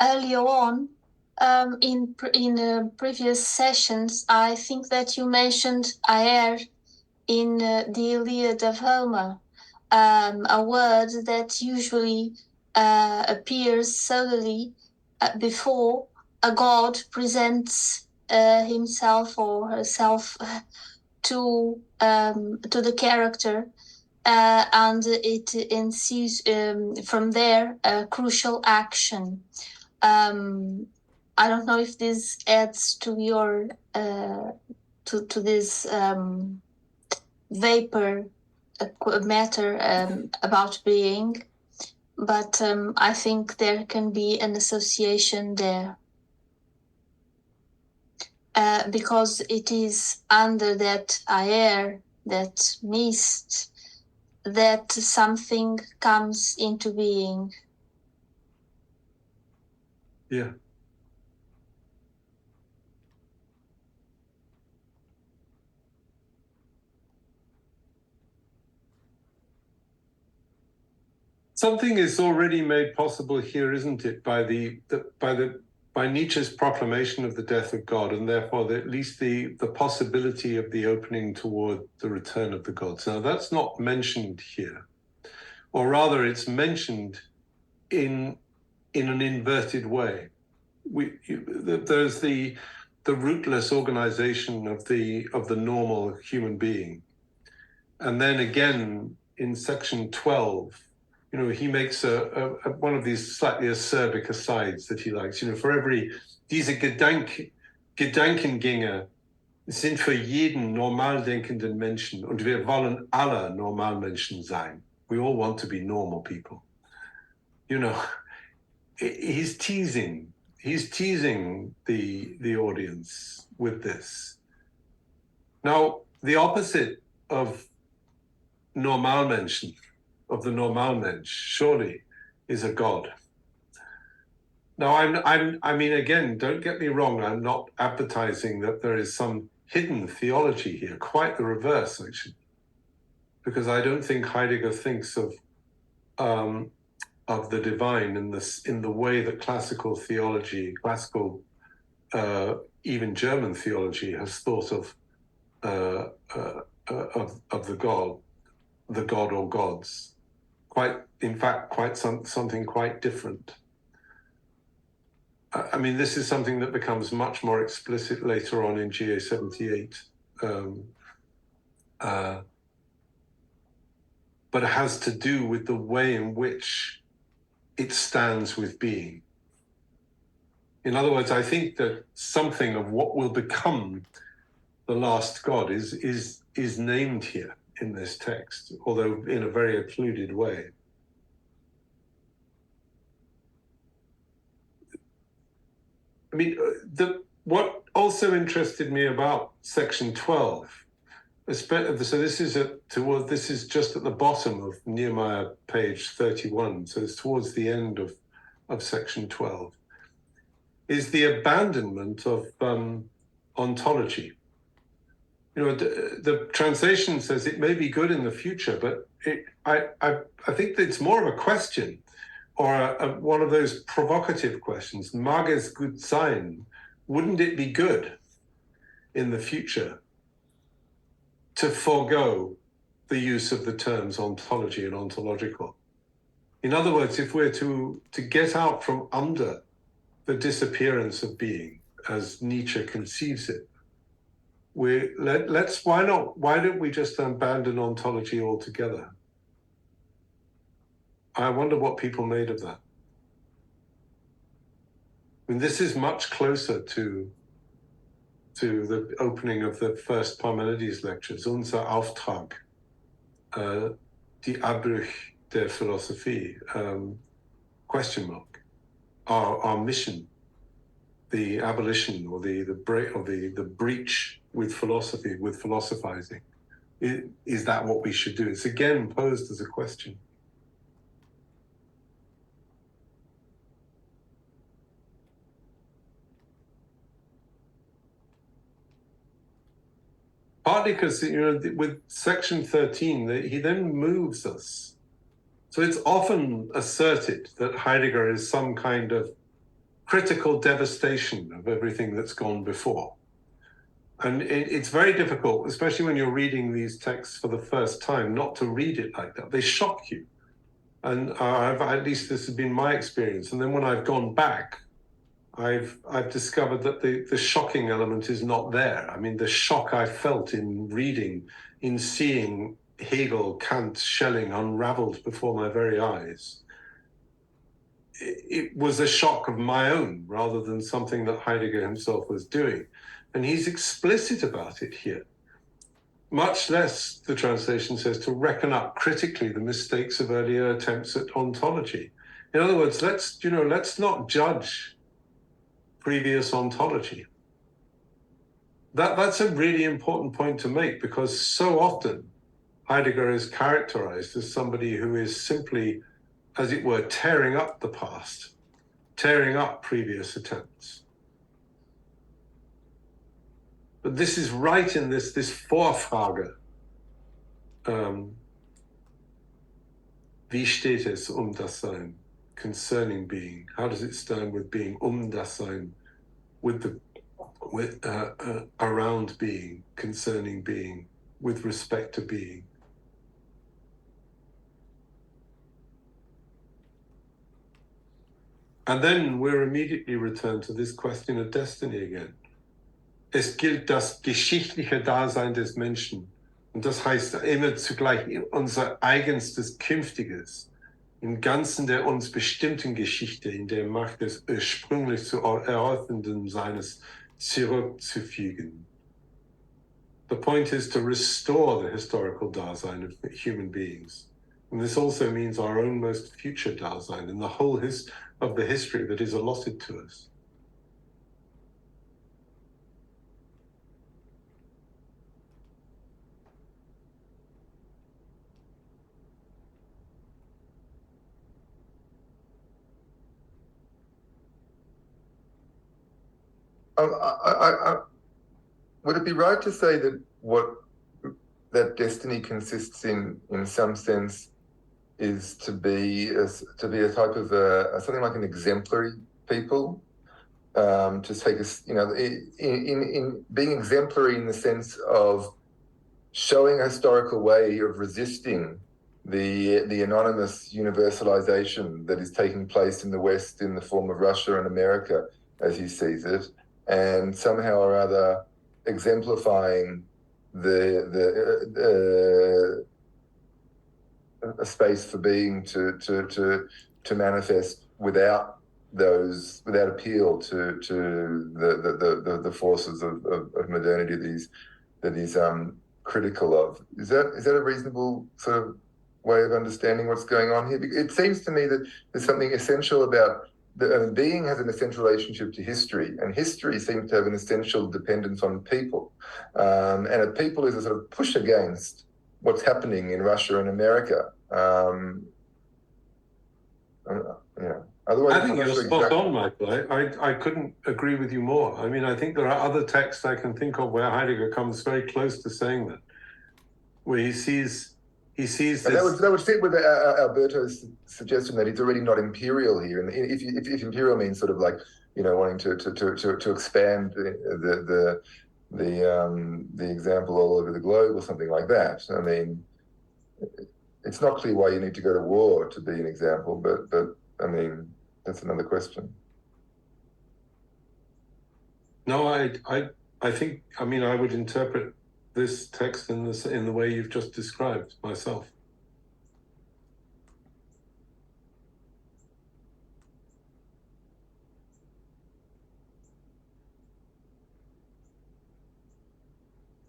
earlier on, in previous sessions, I think that you mentioned aer in the Iliad of Homer, a word that usually appears solely before a god presents himself or herself to the character, and it ensues from there a crucial action. I don't know if this adds to your to this vapor matter about being, but I think there can be an association there. Because it is under that air, that mist, that something comes into being. Yeah. Something is already made possible here, isn't it, by Nietzsche's proclamation of the death of God, and therefore at least the possibility of the opening toward the return of the gods. Now that's not mentioned here, or rather it's mentioned in an inverted way. There's the rootless organization of the normal human being. And then again in section 12, he makes one of these slightly acerbic asides that he likes. For every, diese Gedankengänge sind für jeden normal denkenden Menschen und wir wollen alle Normalmenschen sein. We all want to be normal people. He's teasing the audience with this. Now, the opposite of Normalmenschen, of the Normalmensch, surely is a god. Now, I mean, again, don't get me wrong. I'm not advertising that there is some hidden theology here. Quite the reverse, actually, because I don't think Heidegger thinks of the divine in the way that classical theology, even German theology, has thought of the god or gods. Something quite different. I mean, this is something that becomes much more explicit later on in GA 78. But it has to do with the way in which it stands with being. In other words, I think that something of what will become the last god is named here in this text, although in a very occluded way. I mean, what also interested me about section 12 So this is just at the bottom of Nehemiah page 31. So it's towards the end of section 12. Is the abandonment of ontology. The translation says it may be good in the future, but I think that it's more of a question, or one of those provocative questions. Mag es gut sein? Wouldn't it be good in the future to forego the use of the terms ontology and ontological? In other words, if we're to get out from under the disappearance of being, as Nietzsche conceives it, why don't we just abandon ontology altogether? I wonder what people made of that. I mean, this is much closer to the opening of the first Parmenides lectures, unser Auftrag, die Abbruch der Philosophie, question mark, our mission, the abolition or the breach with philosophy, with philosophizing. Is that what we should do? It's again posed as a question. Partly because, with section 13, he then moves us. So it's often asserted that Heidegger is some kind of critical devastation of everything that's gone before. And it's very difficult, especially when you're reading these texts for the first time, not to read it like that. They shock you. And at least this has been my experience. And then when I've gone back, I've discovered that the shocking element is not there. I mean, the shock I felt in reading, in seeing Hegel, Kant, Schelling unraveled before my very eyes, it was a shock of my own rather than something that Heidegger himself was doing. And he's explicit about it here. Much less, the translation says, to reckon up critically the mistakes of earlier attempts at ontology. In other words, let's not judge previous ontology. That's a really important point to make, because so often Heidegger is characterized as somebody who is simply, as it were, tearing up the past, tearing up previous attempts. But this is right in this Vorfrage. Wie steht es das Sein? Concerning being. How does it stand with being? Das Sein. With around being, concerning being, with respect to being. And then we're immediately returned to this question of destiny again. Es gilt das geschichtliche Dasein des Menschen. Und das heißt immer zugleich unser eigenstes Künftiges, im Ganzen der uns bestimmten Geschichte, in der Macht des ursprünglich zu erörternden Seines zurückzufügen. The point is to restore the historical Dasein of human beings. And this also means our own most future Dasein and the whole of the history that is allotted to us. Would it be right to say that destiny consists in some sense is to be a type of something like an exemplary people, to take us, in being exemplary in the sense of showing a historical way of resisting the anonymous universalization that is taking place in the West in the form of Russia and America, as he sees it, and somehow or other exemplifying a space for being to manifest without appeal to the forces of modernity that he's critical of. Is that a reasonable sort of way of understanding what's going on here? It seems to me that there's something essential about being has an essential relationship to history, and history seems to have an essential dependence on people. And a people is a sort of push against what's happening in Russia and America. Otherwise, I think you're spot on, Michael. I couldn't agree with you more. I mean, I think there are other texts I can think of where Heidegger comes very close to saying that, where he sees this. And that would fit with Alberto's suggestion that it's already not imperial here. And if imperial means sort of like, wanting to expand the example all over the globe or something like that. I mean, it's not clear why you need to go to war to be an example, but I mean, that's another question. No, I think, I mean, I would interpret this text in the way you've just described myself.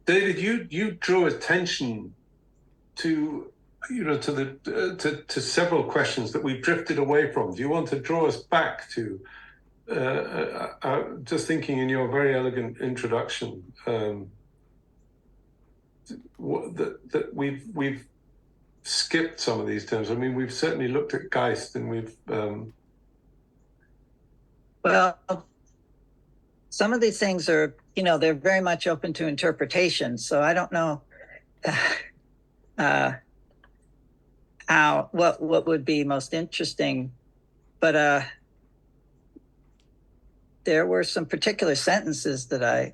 David, you drew attention to to several questions that we've drifted away from. Do you want to draw us back to just thinking in your very elegant introduction that we've skipped some of these terms? I mean, we've certainly looked at Geist, and we've well, some of these things are, they're very much open to interpretation. So I don't know what would be most interesting, but there were some particular sentences that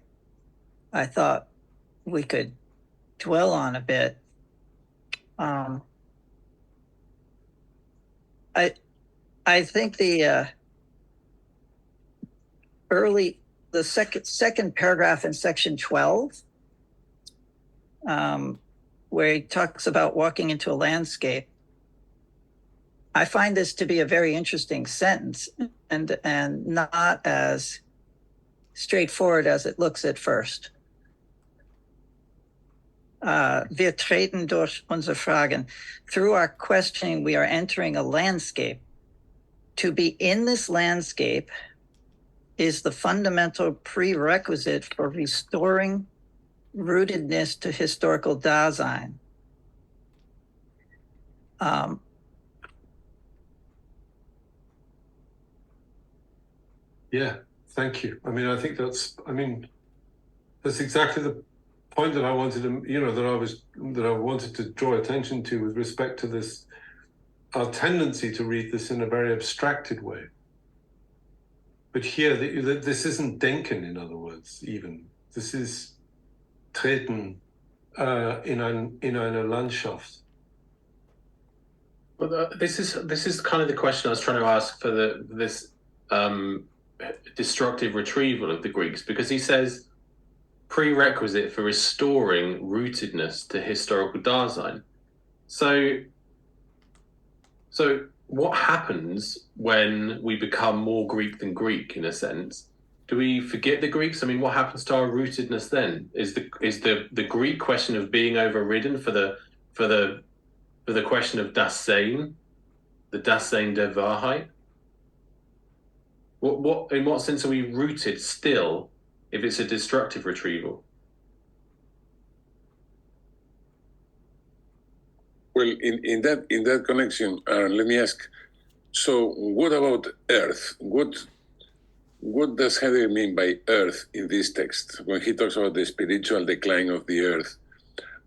I thought we could dwell on a bit. I think the second paragraph in section 12, where he talks about walking into a landscape, I find this to be a very interesting sentence and not as straightforward as it looks at first. Wir treten durch unsere Fragen. Through our questioning, we are entering a landscape. To be in this landscape is the fundamental prerequisite for restoring rootedness to historical Dasein. Yeah, thank you. I mean, I think that's exactly the point that I wanted to, that I wanted to draw attention to with respect to this, our tendency to read this in a very abstracted way. But here, this isn't Denken, in other words, even. This is Treten in eine Landschaft. Well, this is kind of the question I was trying to ask for this destructive retrieval of the Greeks, because he says prerequisite for restoring rootedness to historical Dasein. So what happens when we become more Greek than Greek, in a sense? Do we forget the Greeks? I mean, what happens to our rootedness then? Is the Greek question of being overridden for the question of das Sein, the das Sein der Wahrheit? In what sense are we rooted still if it's a destructive retrieval? Well, in that connection, Aaron, let me ask. So, what about Earth? What does Heidegger mean by Earth in this text when he talks about the spiritual decline of the Earth?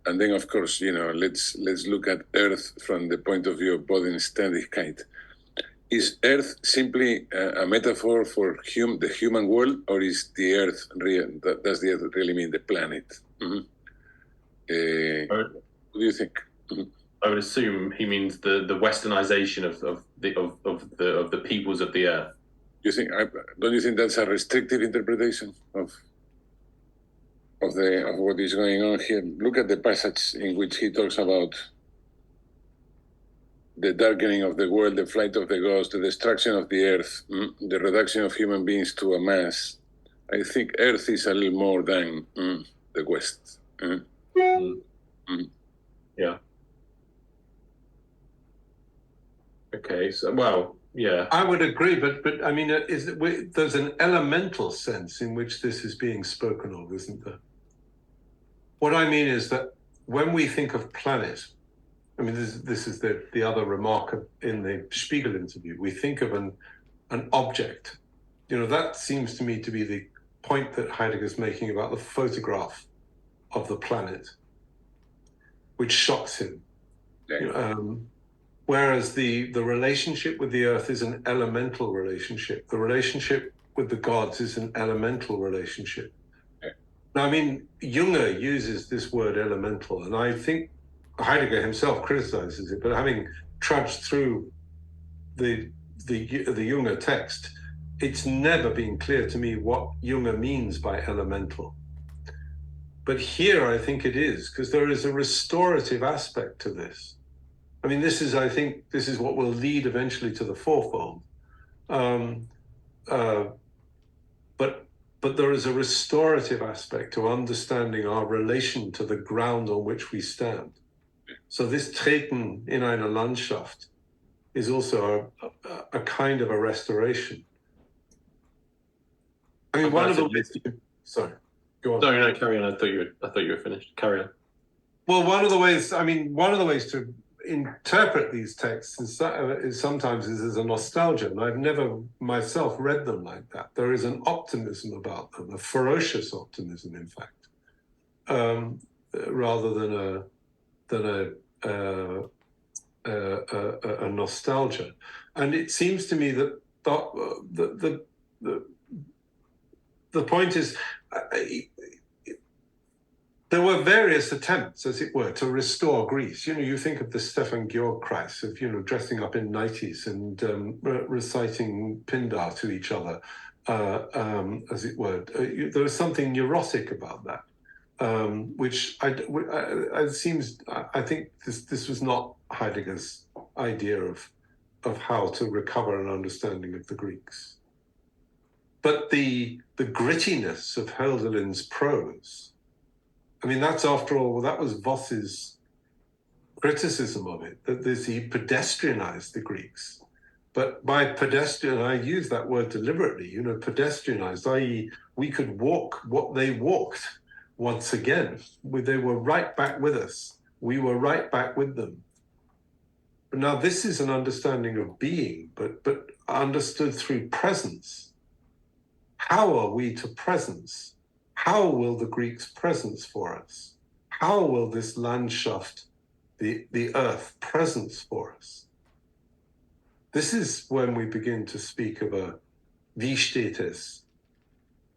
And then, of course, let's look at Earth from the point of view of Bodenständigkeit. Is Earth simply a metaphor for the human world, or is the Earth real? Does the Earth really mean the planet? Mm-hmm. What do you think? Mm-hmm. I would assume he means the westernization of the peoples of the Earth. Don't you think that's a restrictive interpretation of what is going on here? Look at the passage in which he talks about the darkening of the world, the flight of the gods, the destruction of the Earth, the reduction of human beings to a mass. I think Earth is a little more than the West. Yeah. Okay, so, well, Yeah. I would agree, but I mean, there's an elemental sense in which this is being spoken of, isn't there? What I mean is that when we think of planet, I mean, this is the other remark in the Spiegel interview. We think of an object. You know, that seems to me to be the point that Heidegger's making about the photograph of the planet, which shocks him. Yeah. Whereas the relationship with the earth is an elemental relationship. The relationship with the gods is an elemental relationship. Yeah. Now, I mean, Junger uses this word elemental, and I think Heidegger himself criticizes it, but having trudged through the Junger text, it's never been clear to me what Junger means by elemental. But here I think it is, because there is a restorative aspect to this. I mean, I think this is what will lead eventually to the fourfold. But there is a restorative aspect to understanding our relation to the ground on which we stand. So this Treten in eine Landschaft is also a kind of a restoration. I mean, one of the ways. Sorry, go on. Sorry, no, carry on. I thought you were finished. Carry on. Well, one of the ways to interpret these texts is sometimes as a nostalgia, and I've never myself read them like that. There is an optimism about them, a ferocious optimism, in fact, rather than a nostalgia. And it seems to me that the point is, there were various attempts, as it were, to restore Greece. You know, you think of the Stefan Georg Kreis of, you know, dressing up in nighties and reciting Pindar to each other, as it were. There was something neurotic about that, which I think this was not Heidegger's idea of how to recover an understanding of the Greeks. But the grittiness of Hölderlin's prose, I mean, that's, after all, that was Voss's criticism of it, that he pedestrianized the Greeks. But by pedestrian, I use that word deliberately, you know, pedestrianized, i.e. we could walk what they walked once again. They were right back with us. We were right back with them. But now this is an understanding of being, but understood through presence. How are we to presence? How will the Greeks presence for us? How will this Landschaft, the earth, presence for us? This is when we begin to speak of a wie steht es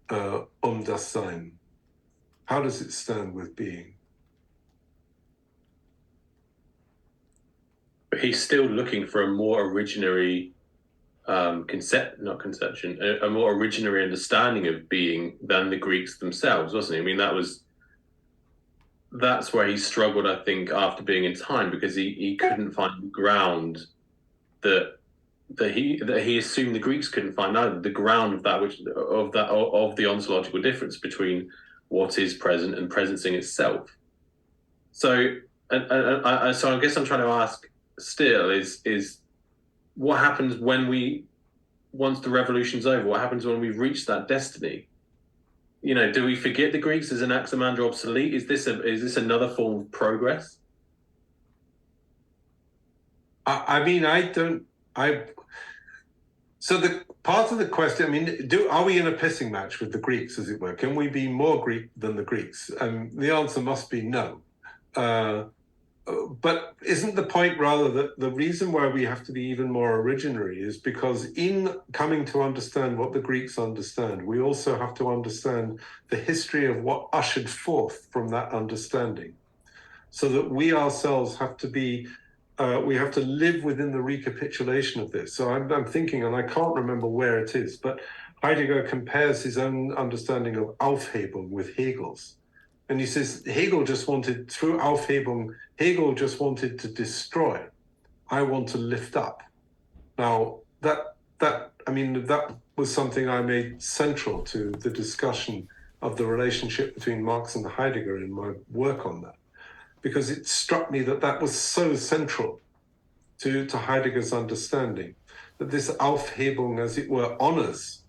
das Sein? How does it stand with being? But he's still looking for a more originary a more originary understanding of being than the Greeks themselves, wasn't he? I mean, that's where he struggled, I think, after being in time, because he couldn't find ground that he assumed the Greeks couldn't find either, the ground of the ontological difference between what is present and presencing itself. So I guess I'm trying to ask still is what happens once the revolution's over? What happens when we've reached that destiny? You know, do we forget the Greeks as Anaximander obsolete? Is this another form of progress? So the part of the question, I mean, are we in a pissing match with the Greeks, as it were? Can we be more Greek than the Greeks? The answer must be no. But isn't the point rather that the reason why we have to be even more originary is because in coming to understand what the Greeks understand, we also have to understand the history of what ushered forth from that understanding, so that we ourselves have to be, we have to live within the recapitulation of this. So I'm thinking, and I can't remember where it is, but Heidegger compares his own understanding of Aufhebung with Hegel's. And he says, Hegel just wanted to destroy. I want to lift up. Now, that was something I made central to the discussion of the relationship between Marx and Heidegger in my work on that, because it struck me that was so central to Heidegger's understanding. that this Aufhebung, as it were, honors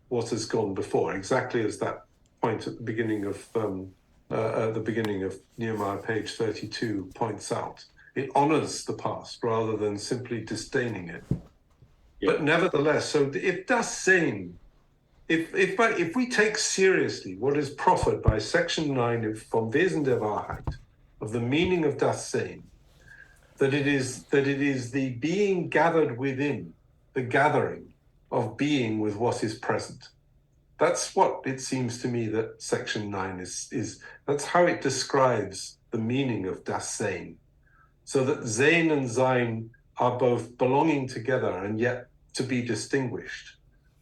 what has gone before, exactly as that point at the beginning of Nehemiah, page 32, points out. It honors the past rather than simply disdaining it. Yeah. But nevertheless, so if das Sein, if we take seriously what is proffered by section 9 vom Wesen der Wahrheit, of the meaning of das Sein, that it is the being gathered within, the gathering of being with what is present. That's what it seems to me that section 9 is. That's how it describes the meaning of das Sein. So that Sein and Sein are both belonging together and yet to be distinguished.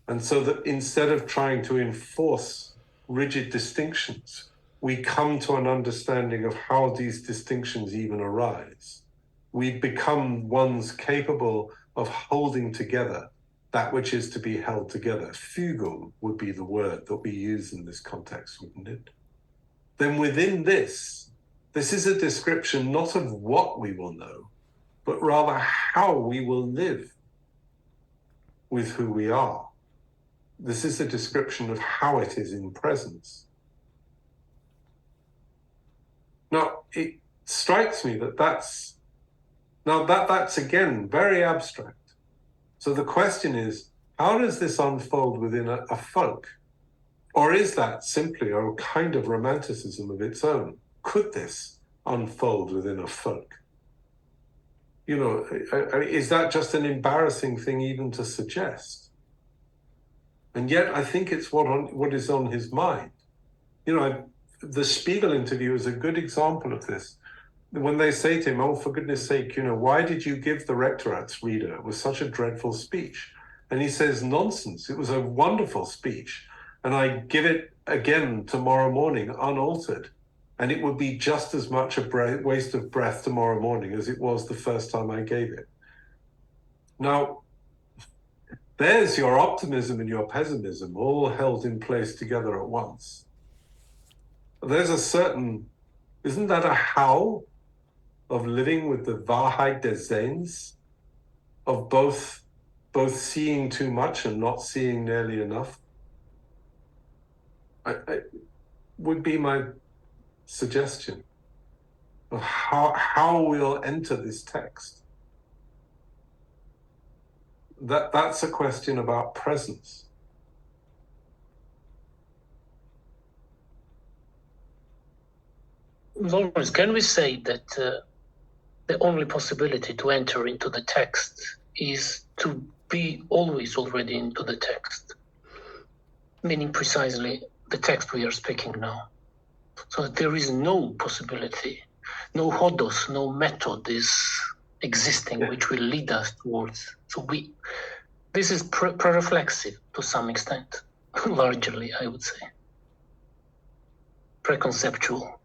And so that instead of trying to enforce rigid distinctions, we come to an understanding of how these distinctions even arise. We become ones capable of holding together that which is to be held together. Fügung would be the word that we use in this context, wouldn't it? Then within this is a description not of what we will know, but rather how we will live with who we are. This is a description of how it is in presence. Now, it strikes me that that's again very abstract. So the question is, how does this unfold within a folk? Or is that simply a kind of romanticism of its own? Could this unfold within a folk? You know, is that just an embarrassing thing even to suggest? And yet I think it's what is on his mind. You know, the Spiegel interview is a good example of this. When they say to him, oh, for goodness sake, you know, why did you give the Rectoratsrede with such a dreadful speech? And he says, nonsense, it was a wonderful speech. And I give it again tomorrow morning, unaltered. And it would be just as much a waste of breath tomorrow morning as it was the first time I gave it. Now, there's your optimism and your pessimism all held in place together at once. There's a certain, isn't that a how of living with the Wahrheit des Seins, of both seeing too much and not seeing nearly enough? I would be my suggestion of how we'll enter this text. That's a question about presence. Lawrence, can we say that the only possibility to enter into the text is to be always already into the text, meaning precisely the text we are speaking now? So that there is no possibility, no hodos, no method is existing which will lead us towards. So this is pre-reflexive to some extent, largely, I would say. Preconceptual.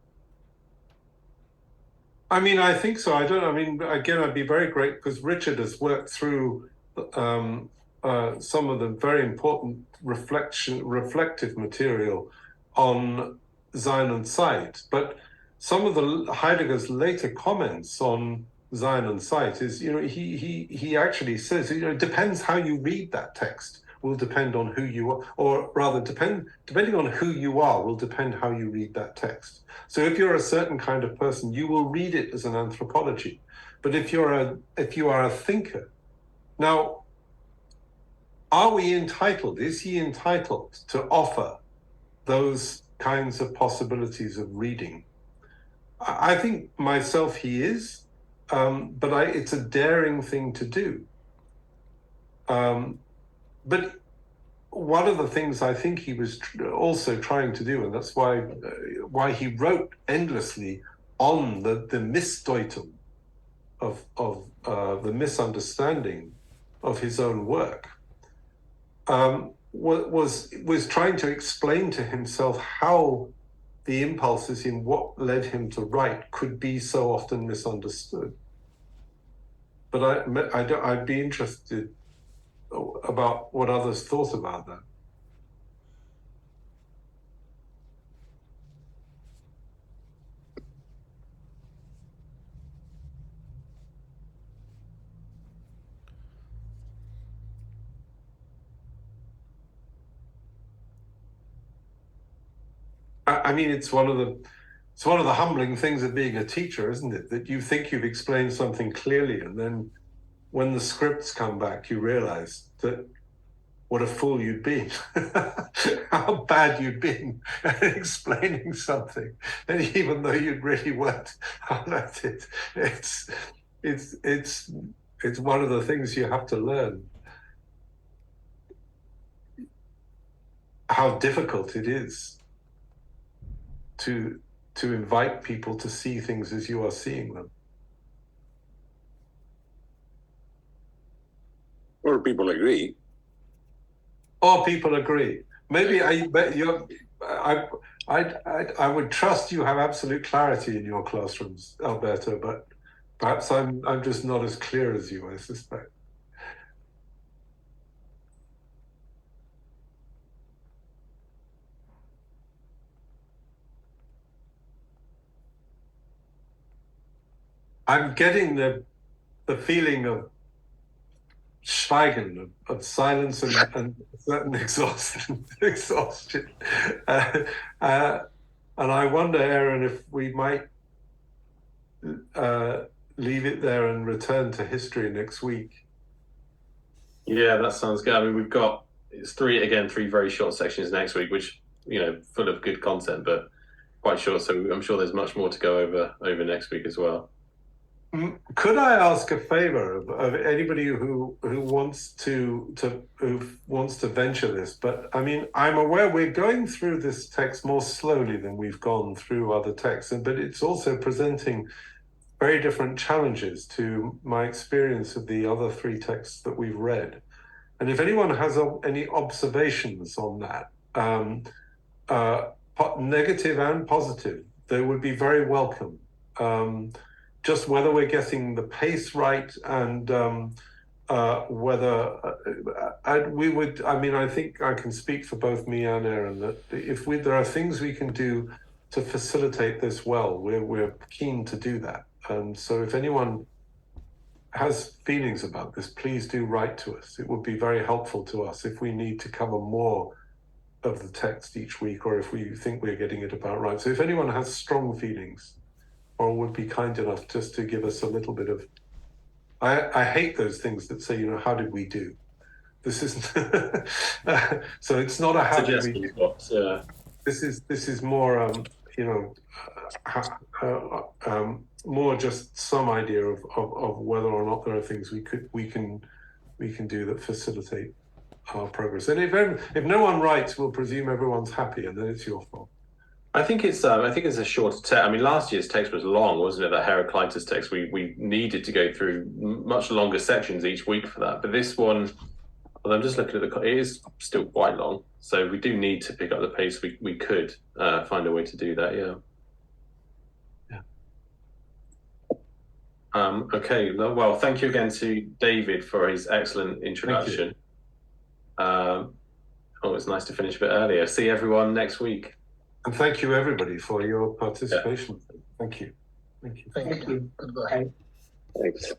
I mean, I think so. Again, I'd be very grateful because Richard has worked through some of the very important reflective material on Sein and Zeit. But some of the Heidegger's later comments on Sein and Zeit is, you know, he actually says, you know, it depends how you read that text will depend on who you are, or rather depending on who you are will depend how you read that text. So if you're a certain kind of person, you will read it as an anthropology. But if you are a thinker, now, is he entitled to offer those kinds of possibilities of reading? I think myself he is, but it's a daring thing to do. But one of the things I think he was also trying to do, and that's why he wrote endlessly on the Missdeutung of the misunderstanding of his own work, was trying to explain to himself how the impulses in what led him to write could be so often misunderstood. But I'd be interested about what others thought about that. mean, it's one of the humbling things of being a teacher, isn't it? That you think you've explained something clearly, and then when the scripts come back, you realize that what a fool you'd been, how bad you'd been at explaining something, and even though you really weren't at it, it's one of the things you have to learn. How difficult it is to invite people to see things as you are seeing them. Or people agree. Or people agree. Maybe I would trust you have absolute clarity in your classrooms, Alberto, but perhaps I'm just not as clear as you, I suspect. I'm getting the feeling of Schweigen, of silence and certain exhaustion. And I wonder, Aaron, if we might leave it there and return to history next week. Yeah, that sounds good. I mean, it's three very short sections next week, which, full of good content, but quite short. So I'm sure there's much more to go over next week as well. Could I ask a favor of anybody who wants to venture this? But I mean, I'm aware we're going through this text more slowly than we've gone through other texts, but it's also presenting very different challenges to my experience of the other three texts that we've read. And if anyone has any observations on that, negative and positive, they would be very welcome. Just whether we're getting the pace right and whether I think I can speak for both me and Aaron that if there are things we can do to facilitate this well, we're keen to do that. So if anyone has feelings about this, please do write to us. It would be very helpful to us if we need to cover more of the text each week, or if we think we're getting it about right. So if anyone has strong feelings, or would be kind enough just to give us a little bit of, I hate those things that say, how did we do? This isn't, so it's not a how did we do. This is more, more just some idea of whether or not there are things we can do that facilitate our progress. And if no one writes, we'll presume everyone's happy, and then it's your fault. I think it's a shorter text. I mean, last year's text was long, wasn't it? That Heraclitus text, we needed to go through much longer sections each week for that. But this one, although I'm just looking at it is still quite long. So we do need to pick up the pace. We could find a way to do that. Yeah. Okay. Well, thank you again to David for his excellent introduction. It's nice to finish a bit earlier. See everyone next week. And thank you, everybody, for your participation. Yeah. Thank you. Thank you. Goodbye. Thanks.